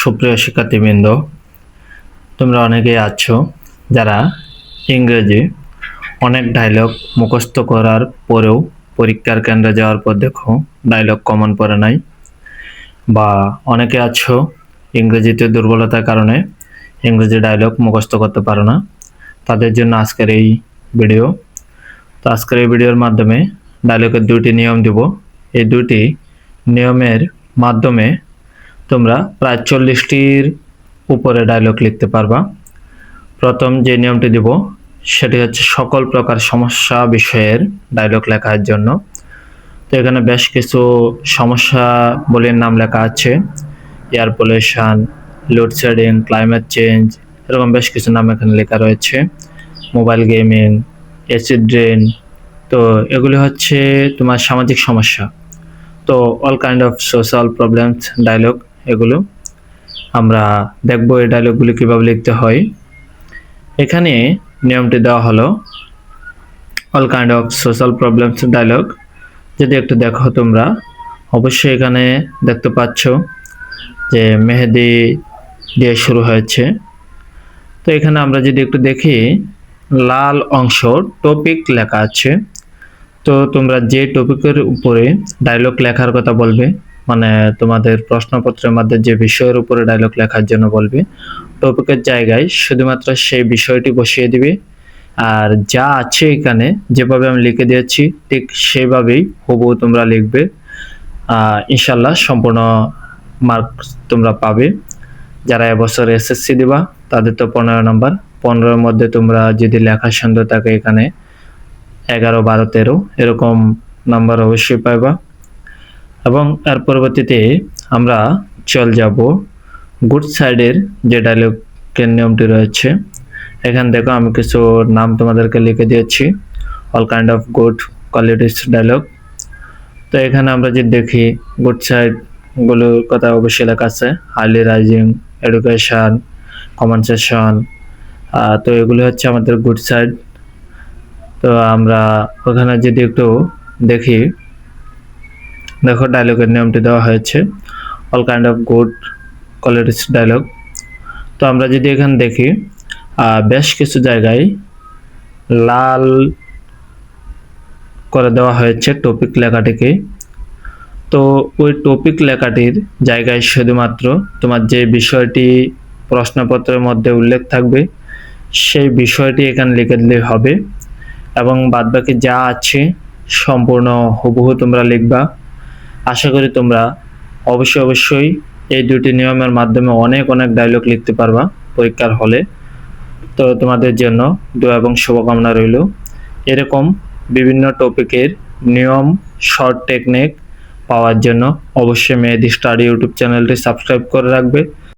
সুপ্রিয় শিক্ষার্থীবৃন্দ, তোমরা অনেকেই আছো যারা ইংরেজি অনেক ডায়লগ মুখস্থ করার পরেও পরীক্ষার কেন্দ্রে যাওয়ার পর দেখো ডায়লগ কমন পড়ে নাই, বা অনেকে আছো ইংরেজিতে দুর্বলতার কারণে ইংরেজি ডায়লগ মুখস্থ করতে পারো না। তাদের জন্য আজকের এই ভিডিও। তো আজকের এই ভিডিওর মাধ্যমে ডায়লগের দুইটি নিয়ম দিব। এই দুইটি নিয়মের মাধ্যমে তোমরা প্রায় 40টির উপরে ডায়লগ লিখতে পারবা। প্রথম যে নিয়মটি দিব সেটি হচ্ছে সকল প্রকার সমস্যা বিষয়ের ডায়লগ লেখার জন্য। তো এখানে বেশ কিছু সমস্যা বলির নাম লেখা আছে, air pollution, load shedding, climate change, এরকম বেশ কিছু নাম এখানে লেখা রয়েছে। মোবাইল গেমিং, অ্যাসিড রেন, তো এগুলি হচ্ছে তোমার সামাজিক সমস্যা। তো all kind of social problems dialogue, এগুলো আমরা দেখবো এই ডায়লগগুলি কীভাবে লিখতে হয়। এখানে নিয়মটি দেওয়া হলো all kind of social problems dialogue. যদি একটু দেখো তোমরা, অবশ্যই এখানে দেখতে পাচ্ছ যে মেহেদি দিয়ে শুরু হয়েছে। তো এখানে আমরা যদি একটু দেখি, লাল অংশ টপিক লেখা আছে। তো তোমরা যে টপিকের উপরে ডায়লগ লেখার কথা বলবে, মানে তোমাদের প্রশ্নপত্রের মধ্যে যে বিষয়ের উপরে ডায়লগ লেখার জন্য বলবে, টপিকের জায়গায় শুধুমাত্র সেই বিষয়টি বসিয়ে দিবে। আর যা আছে এখানে যেভাবে আমি লিখে দিয়েছি ঠিক সেইভাবেই হুবহু তোমরা লিখবে। ইনশাল্লাহ সম্পূর্ণ মার্কস তোমরা পাবে। যারা এবছর এসএসসি দিবা তাদের তো 15 নম্বর, 15-এর মধ্যে তোমরা যদি লেখা সুন্দর থাকে এখানে 11, 12, 13 এরকম নাম্বার অবশ্যই পাইবা। এবং এর পরবর্তীতে আমরা চল যাব গুড সাইডের যে ডায়লগের নিয়মটি রয়েছে। এখানে দেখো আমি কিছু নাম তোমাদেরকে লিখে দিয়েছি, all kind of good qualities dialogue. তো এখানে আমরা যদি দেখি গুড সাইডগুলোর কথা অবশ্যই লেখা আছে, হাইলি রাইজিং, এডুকেশন, কম্পেনসেশন। তো এগুলো হচ্ছে আমাদের গুড সাইড। তো আমরা ওখানে যদি একটু দেখি, দেখো ডায়লগের নিয়মটি দেওয়া হয়েছে all kind of good qualities dialogue. তো আমরা যদি এখানে দেখি, বেশ কিছু জায়গায় লাল করে দেওয়া হয়েছে টপিক লেখাটিকে। তো ওই টপিক লেখাটির জায়গায় শুধুমাত্র তোমার যে বিষয়টি প্রশ্নপত্রের মধ্যে উল্লেখ থাকবে সেই বিষয়টি এখানে লিখে দিলেই হবে, এবং বাদবাকি যা আছে সম্পূর্ণ হুবহু তোমরা লিখবা। আশা করি তোমরা অবশ্যই এই দুটি নিয়মের মাধ্যমে অনেক ডায়লগ লিখতে পারবা পরীক্ষার হলে। তো তোমাদের জন্য দোয়া এবং শুভকামনা রইল। এরকম বিভিন্ন টপিকের নিয়ম, শর্ট টেকনিক পাওয়ার জন্য অবশ্যই মেহেদি স্টাডি ইউটিউব চ্যানেলটি সাবস্ক্রাইব করে রাখবে।